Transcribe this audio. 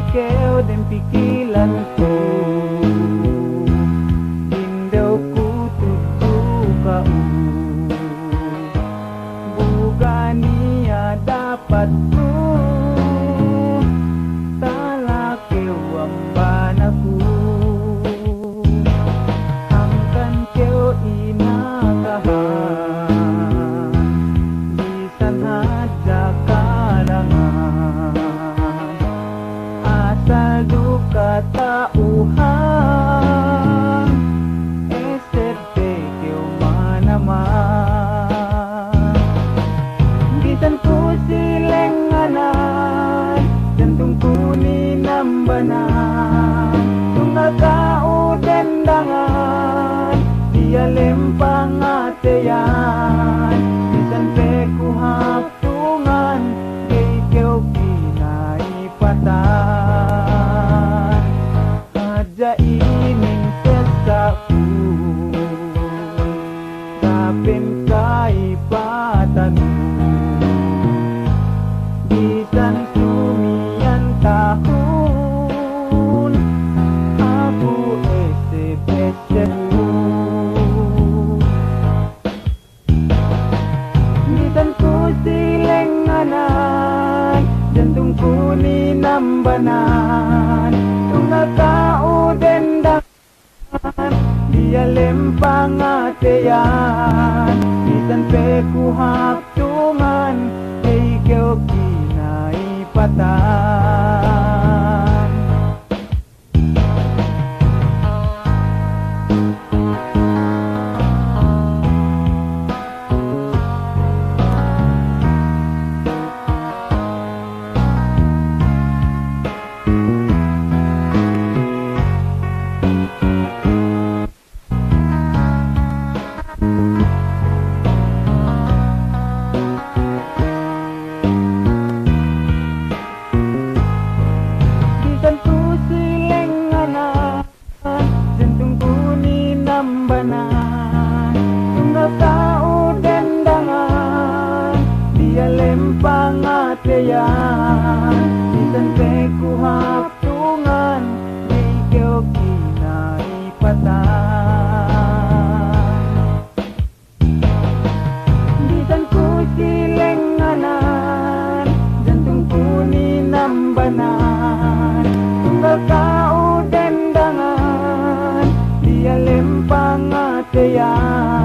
Ikaw din pikilan ko, hindaw ko tutuka buga niya dapat ko talakew ang banaku angkan kew inakahan bisan hadja kalangan asal duka tauhan SRT kyo manaman bisan ko silenganan jantung ko ninambanan tunga kaudendangan dia lempang ateyan bisan pe ku haptungan kay kyo kinaipatan aja ining sesaku kapin kaipatan bisan sumian tahun aku SBCU bisan ku silenganan jantungku ninambanan tunga kaudendangan dia lempang ateyan bisan pe ku haptungan kay kyo kinaipatan bisan ku silenganan jantungku ninambanan tunga kaudendangan dia lempang ateyan bisan pe ku haptungan kay kyo kinaipatan bisan ku silenganan jantungku ninambanan tunga kaudendangan dia lempang ateyan